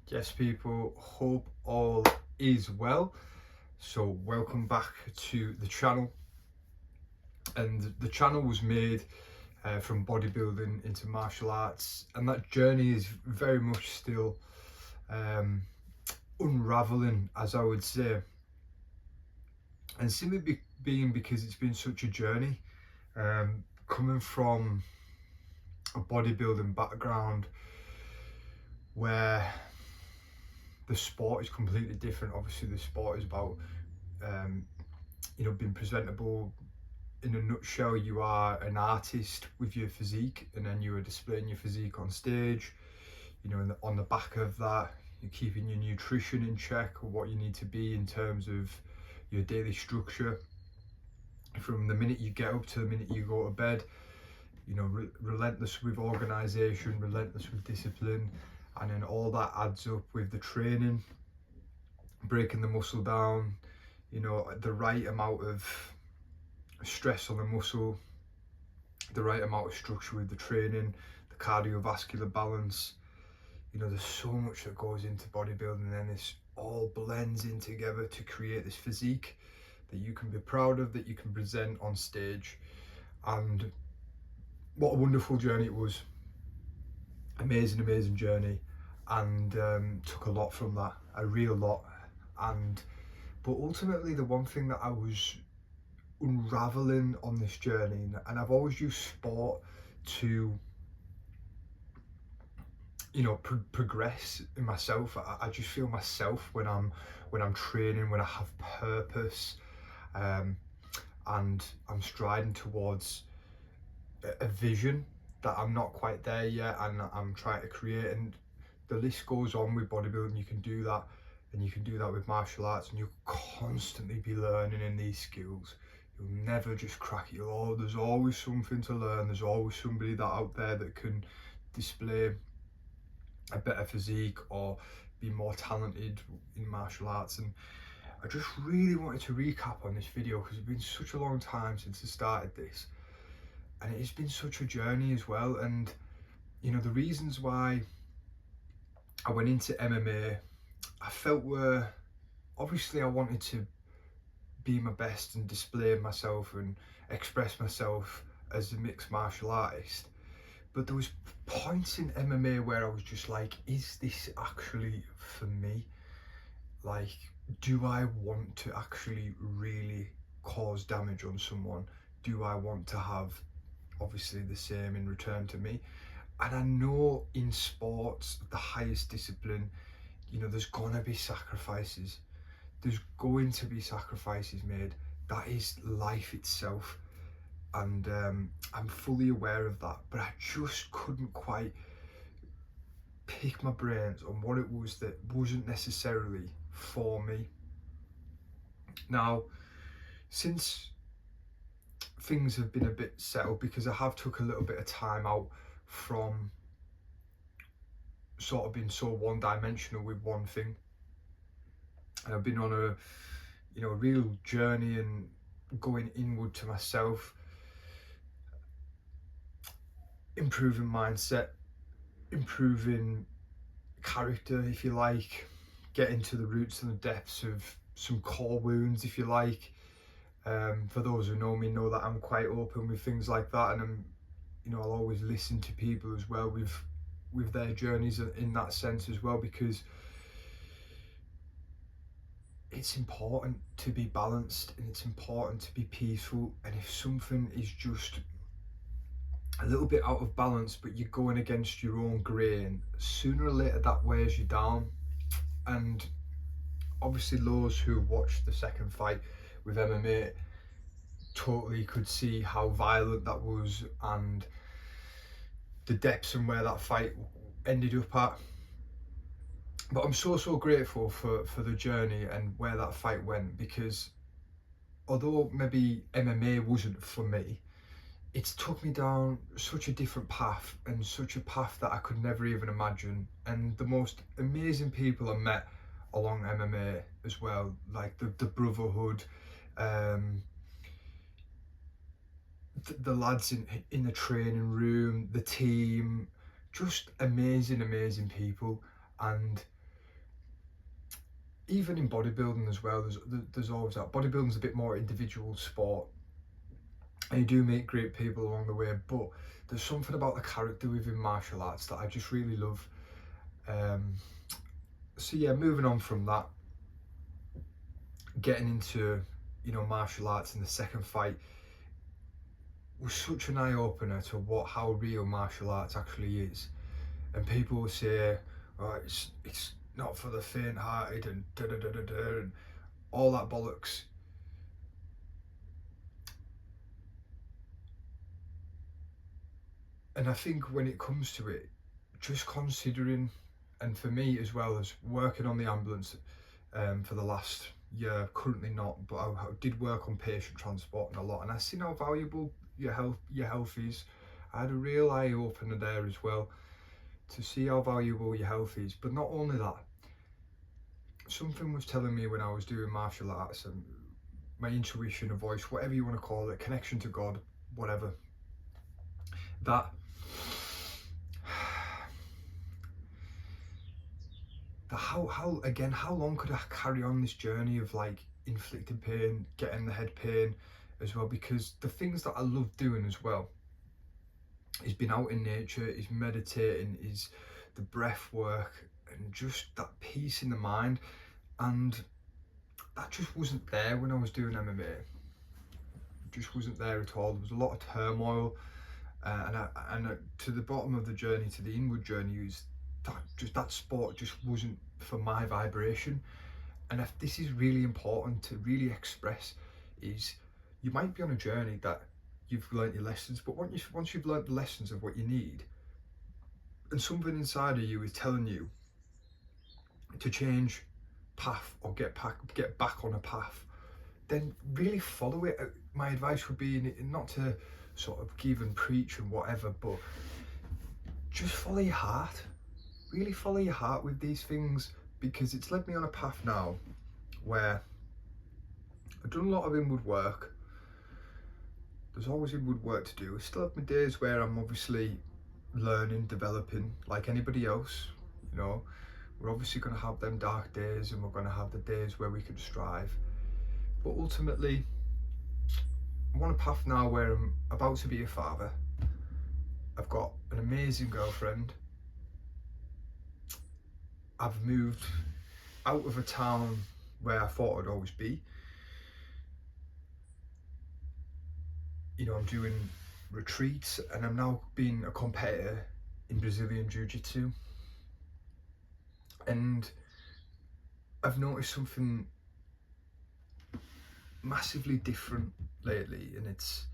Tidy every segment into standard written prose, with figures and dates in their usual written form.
Yes, people, hope all is well. So welcome back to the channel. And the channel was made from bodybuilding into martial arts, and that journey is very much still um, unraveling, as I would say. And simply being because it's been such a journey, coming from a bodybuilding background where the sport is completely different. Obviously, the sport is about um, being presentable. In a nutshell, you are an artist with your physique, and then you are displaying your physique on stage. On the back of that, you're keeping your nutrition in check, or what you need to be in terms of your daily structure from the minute you get up to the minute you go to bed. Relentless with organization, relentless with discipline, and then all that adds up with the training, breaking the muscle down, the right amount of stress on the muscle, the right amount of structure with the training, the cardiovascular balance. There's so much that goes into bodybuilding, and this all blends in together to create this physique that you can be proud of, that you can present on stage. And what a wonderful journey it was. Amazing journey, and took a lot from that, a real lot. But ultimately, the one thing that I was unraveling on this journey, and I've always used sport to progress in myself. I just feel myself when I'm training, when I have purpose, and I'm striding towards a vision that I'm not quite there yet, and I'm trying to create. And the list goes on with bodybuilding. You can do that, and you can do that with martial arts, and you'll constantly be learning in these skills. You'll never just crack it. There's always something to learn. There's always somebody that out there that can display a better physique or be more talented in martial arts. And I just really wanted to recap on this video because it's been such a long time since I started this, and it's been such a journey as well. And the reasons why I went into MMA, I felt were, obviously I wanted to be my best and display myself and express myself as a mixed martial artist. But there was points in MMA where I was just like, is this actually for me? Like, do I want to actually really cause damage on someone? Do I want to have obviously the same in return to me? And I know in sports, the highest discipline, there's gonna be sacrifices. There's going to be sacrifices made. That is life itself. And I'm fully aware of that, but I just couldn't quite pick my brains on what it was that wasn't necessarily for me. Now, since things have been a bit settled, because I have took a little bit of time out from sort of being so one-dimensional with one thing, and I've been on a real journey and going inward to myself, improving mindset, improving character, if you like, getting to the roots and the depths of some core wounds, if you like. For those who know me know that I'm quite open with things like that, and I'll always listen to people as well with their journeys in that sense as well, because it's important to be balanced and it's important to be peaceful. And if something is just a little bit out of balance, but you're going against your own grain, sooner or later that wears you down. And obviously those who watched the second fight with MMA totally could see how violent that was, and the depths and where that fight ended up at. But I'm so grateful for the journey and where that fight went, because although maybe MMA wasn't for me, it's took me down such a different path, and such a path that I could never even imagine. And the most amazing people I met along MMA as well, like the brotherhood, the lads in the training room, the team, just amazing people. And even in bodybuilding as well, there's always that. Bodybuilding's a bit more individual sport, and you do meet great people along the way, but there's something about the character within martial arts that I just really love. So yeah, moving on from that, getting into, you know, martial arts in the second fight was such an eye-opener to how real martial arts actually is. And people will say, oh, it's not for the faint-hearted and da da da da da and all that bollocks. And I think when it comes to it, just considering, and for me as well as working on the ambulance for the last year, currently not, but I did work on patient transport a lot, and I seen how valuable your health is. I had a real eye opener there as well, to see how valuable your health is. But not only that, something was telling me when I was doing martial arts, and my intuition, a voice, whatever you want to call it, connection to God, whatever, that how long could I carry on this journey of like inflicting pain, getting the head pain as well? Because the things that I love doing as well is being out in nature, is meditating, is the breath work, and just that peace in the mind. And that just wasn't there when I was doing MMA. It just wasn't there at all. There was a lot of turmoil, and to the bottom of the journey, to the inward journey, is that sport just wasn't for my vibration. And if this is really important to really express, is you might be on a journey that you've learnt your lessons, but once you've learnt the lessons of what you need, and something inside of you is telling you to change path or get back on a path, then really follow it. My advice would be not to sort of give and preach and whatever, but just follow your heart. Really follow your heart with these things, because it's led me on a path now where I've done a lot of inward work. There's always inward work to do. I still have my days where I'm obviously learning, developing, like anybody else. You know, we're obviously going to have them dark days, and we're going to have the days where we can strive. But ultimately, I'm on a path now where I'm about to be a father. I've got an amazing girlfriend. I've moved out of a town where I thought I'd always be. You know, I'm doing retreats, and I'm now being a competitor in Brazilian Jiu-Jitsu. And I've noticed something massively different lately, and it's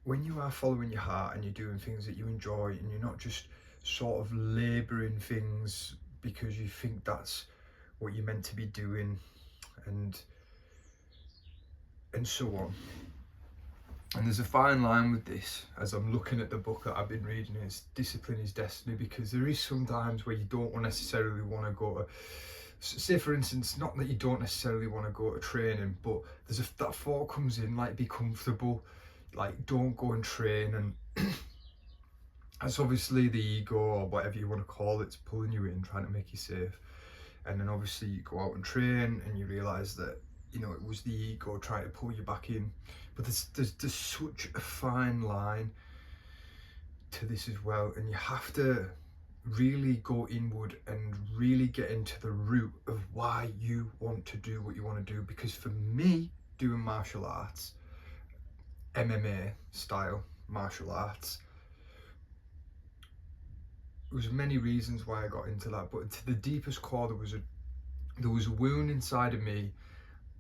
when you are following your heart and you're doing things that you enjoy, and you're not just sort of labouring things because you think that's what you're meant to be doing, and so on. And there's a fine line with this, as I'm looking at the book that I've been reading, is Discipline is Destiny, because there is some times where you don't necessarily want to go to, say for instance, not that you don't necessarily want to go to training, but there's that thought comes in, like, be comfortable, like, don't go and train, and that's obviously the ego, or whatever you want to call it, it's pulling you in, trying to make you safe. And then obviously you go out and train, and you realise that, you know, it was the ego trying to pull you back in. But there's such a fine line to this as well, and you have to really go inward and really get into the root of why you want to do what you want to do. Because for me, doing martial arts, MMA style martial arts, there was many reasons why I got into that, but to the deepest core, there was a wound inside of me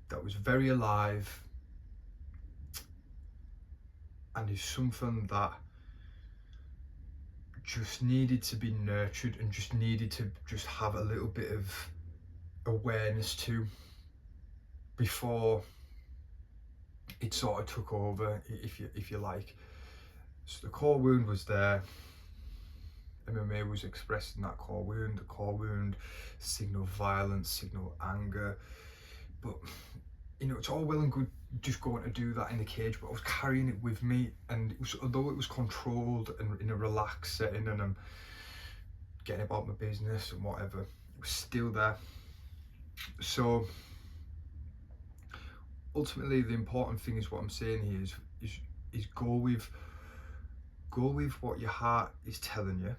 that was very alive, and is something that just needed to be nurtured, and just needed to just have a little bit of awareness to, before it sort of took over, if you like. So the core wound was there. MMA was expressing that core wound. The core wound signaled violence, signaled anger. But, you know, it's all well and good just going to do that in the cage, but I was carrying it with me, and it was, although it was controlled and in a relaxed setting, and I'm getting about my business and whatever, it was still there. So ultimately, the important thing is what I'm saying here is go with what your heart is telling you,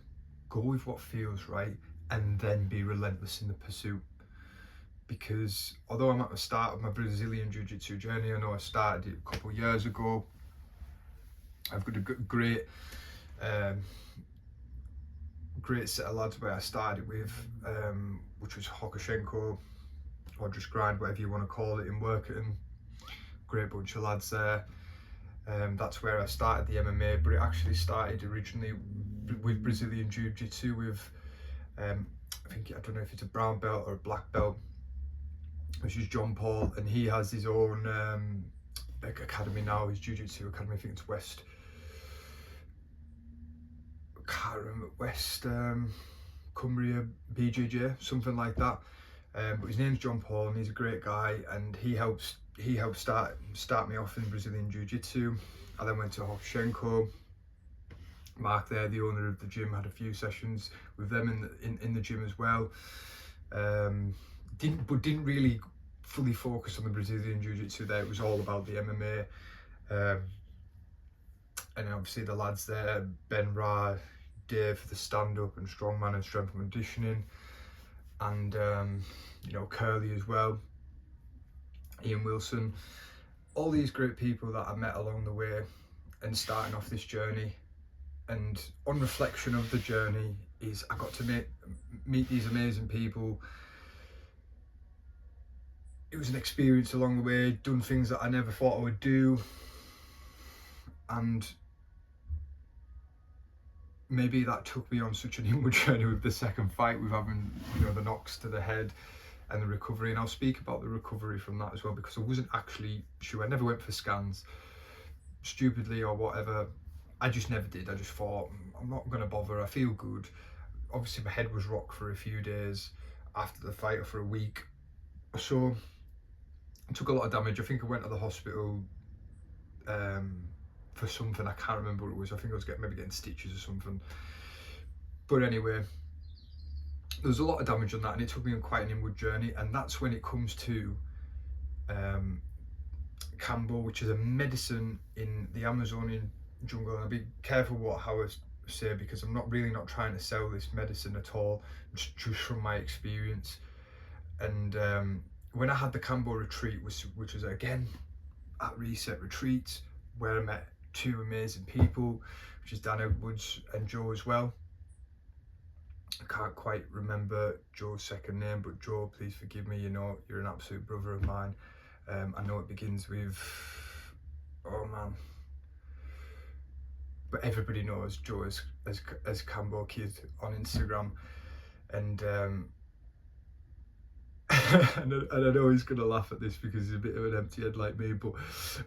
go with what feels right, and then be relentless in the pursuit. Because although I'm at the start of my Brazilian Jiu-Jitsu journey, I know I started it a couple of years ago. I've got a great set of lads where I started with, which was Hokushenko, or just Grind, whatever you want to call it, in Workerton. Great bunch of lads there. That's where I started the MMA, but it actually started originally with Brazilian Jiu-Jitsu with, I don't know if it's a brown belt or a black belt, which is John Paul, and he has his own academy now, his Jiu-Jitsu academy. I think it's West Cumbria BJJ, something like that. But his name's John Paul, and he's a great guy, and he helped start me off in Brazilian Jiu-Jitsu. I then went to Hokushenko. Mark there, the owner of the gym, had a few sessions with them in the gym as well. Didn't really fully focus on the Brazilian Jiu-Jitsu there. It was all about the MMA. And obviously the lads there, Ben Ra, Dave for the stand-up and strongman and strength and conditioning, and Curly as well, Ian Wilson, all these great people that I met along the way and starting off this journey. And on reflection of the journey is I got to meet these amazing people. It was an experience along the way, done things that I never thought I would do, and maybe that took me on such an inward journey with the second fight, with having the knocks to the head and the recovery. And I'll speak about the recovery from that as well, because I wasn't actually sure. I never went for scans, stupidly or whatever. I just never did. I just thought, I'm not going to bother, I feel good. Obviously my head was rocked for a few days after the fight, or for a week or so. I took a lot of damage. I think I went to the hospital for something, I can't remember what it was. I think I was getting stitches or something. But anyway, there was a lot of damage on that, and it took me on quite an inward journey. And that's when it comes to Kambo, which is a medicine in the Amazonian jungle. And I'll be careful how I say, because I'm not trying to sell this medicine at all, just from my experience. And when I had the Kambo retreat, which was again at Reset Retreats, where I met two amazing people, which is Dan Edwards and Joe as well. I can't quite remember Joe's second name, but Joe, please forgive me, you're an absolute brother of mine. I know it begins with, oh man, but everybody knows Joe as Kambo Kid on Instagram. And and I know he's gonna laugh at this because he's a bit of an empty head like me, but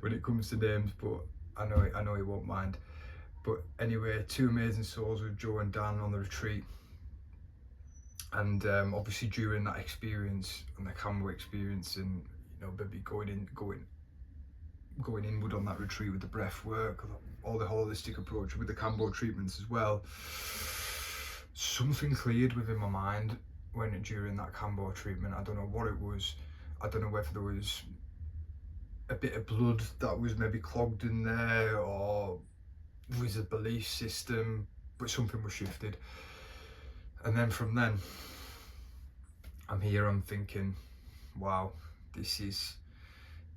when it comes to names, but I know he won't mind. But anyway, two amazing souls with Joe and Dan on the retreat. And obviously during that experience, and the Kambo experience, and maybe going inward on that retreat with the breath work, all the holistic approach with the Kambo treatments as well, something cleared within my mind during that Kambo treatment. I don't know what it was. I don't know whether there was a bit of blood that was maybe clogged in there, or was a belief system, but something was shifted. And then from then, I'm here, I'm thinking, wow, this is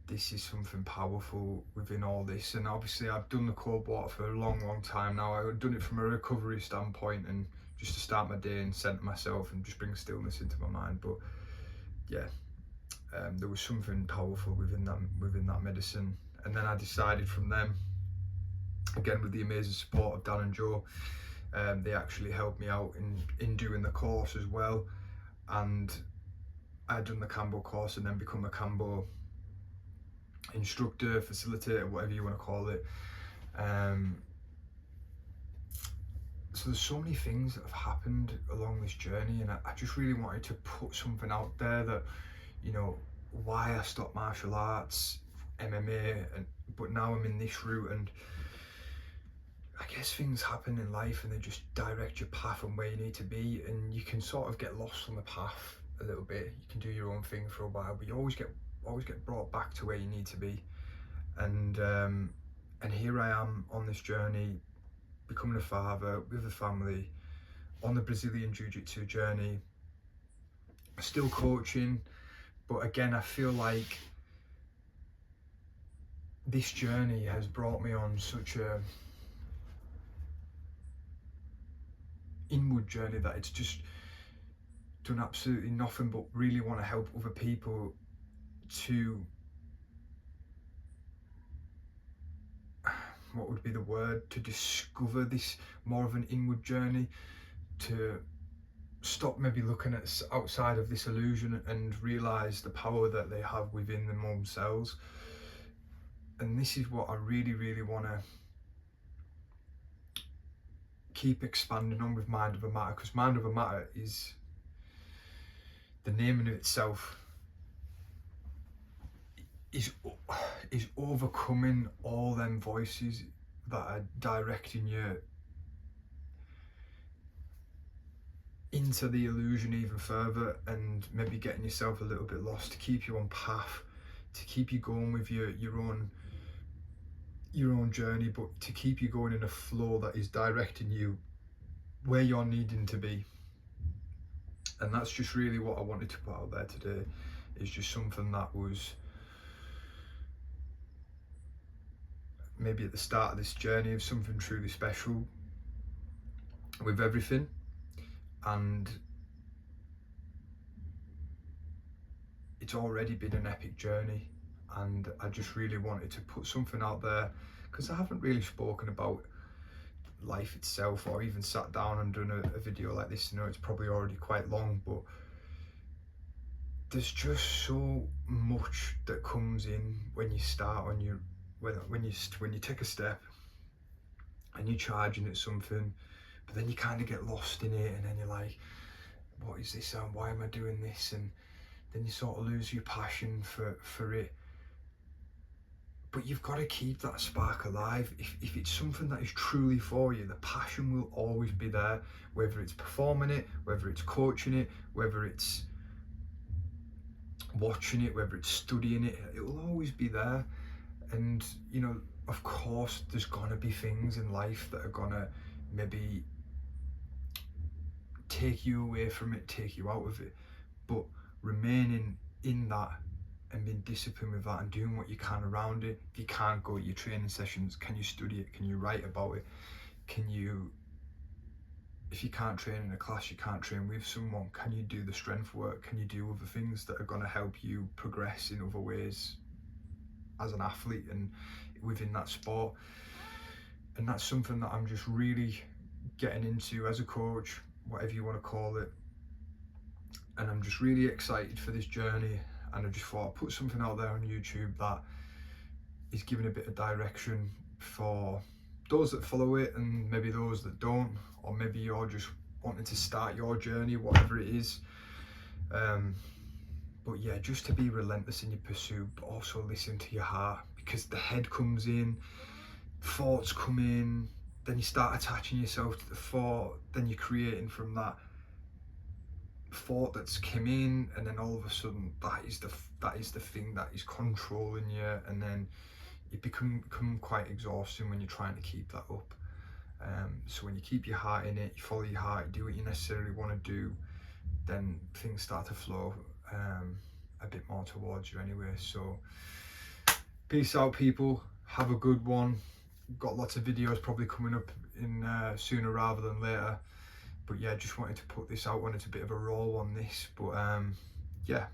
something powerful within all this. And obviously I've done the cold water for a long time now. I've done it from a recovery standpoint, and just to start my day and center myself and just bring stillness into my mind. But yeah, there was something powerful within that medicine. And then I decided from them, again with the amazing support of Dan and Joe, they actually helped me out in doing the course as well. And I'd done the Kambo course and then become a Kambo instructor, facilitator, whatever you want to call it. So there's so many things that have happened along this journey, and I just really wanted to put something out there that, why I stopped martial arts, MMA, but now I'm in this route. And I guess things happen in life and they just direct your path on where you need to be, and you can sort of get lost on the path a little bit, you can do your own thing for a while, but you always get brought back to where you need to be. And here I am on this journey, becoming a father with a family, on the Brazilian Jiu-Jitsu journey, still coaching, but again, I feel like this journey has brought me on such a inward journey that it's just done absolutely nothing but really want to help other people to, what would be the word, to discover this more of an inward journey, to stop maybe looking at outside of this illusion and realize the power that they have within themselves. And this is what I really, really want to keep expanding on with Mind Over Matter, because Mind Over Matter is, the name in itself is overcoming all them voices that are directing you into the illusion even further, and maybe getting yourself a little bit lost, to keep you on path, to keep you going with your own journey, but to keep you going in a flow that is directing you where you're needing to be. And that's just really what I wanted to put out there today. Is just something that was maybe at the start of this journey of something truly special with everything. And it's already been an epic journey, and I just really wanted to put something out there, because I haven't really spoken about life itself, or even sat down and done a video like this. You know, it's probably already quite long, but there's just so much that comes in when you start, when you take a step and you're charging at something, but then you kind of get lost in it, and then you're like, what is this, and why am I doing this? And then you sort of lose your passion for it. But you've got to keep that spark alive. If it's something that is truly for you, the passion will always be there, whether it's performing it, whether it's coaching it, whether it's watching it, whether it's studying it, it will always be there. And, you know, of course, there's gonna be things in life that are gonna maybe take you away from it, take you out of it, but remaining in that and being disciplined with that and doing what you can around it. If you can't go to your training sessions, can you study it? Can you write about it? Can you, if you can't train in a class, you can't train with someone, can you do the strength work? Can you do other things that are going to help you progress in other ways as an athlete and within that sport? And that's something that I'm just really getting into as a coach, whatever you want to call it. And I'm just really excited for this journey, and I just thought I'd put something out there on YouTube that is giving a bit of direction for those that follow it, and maybe those that don't, or maybe you're just wanting to start your journey, whatever it is. But yeah, just to be relentless in your pursuit, but also listen to your heart, because the head comes in, thoughts come in, then you start attaching yourself to the thought, then you're creating from that thought that's come in, and then all of a sudden that is the thing that is controlling you, and then it become quite exhausting when you're trying to keep that up. So when you keep your heart in it, you follow your heart, you do what you necessarily want to do, then things start to flow a bit more towards you anyway. So peace out, people, have a good one. Got lots of videos probably coming up in sooner rather than later. But yeah, just wanted to put this out, wanted a bit of a roll on this. But yeah,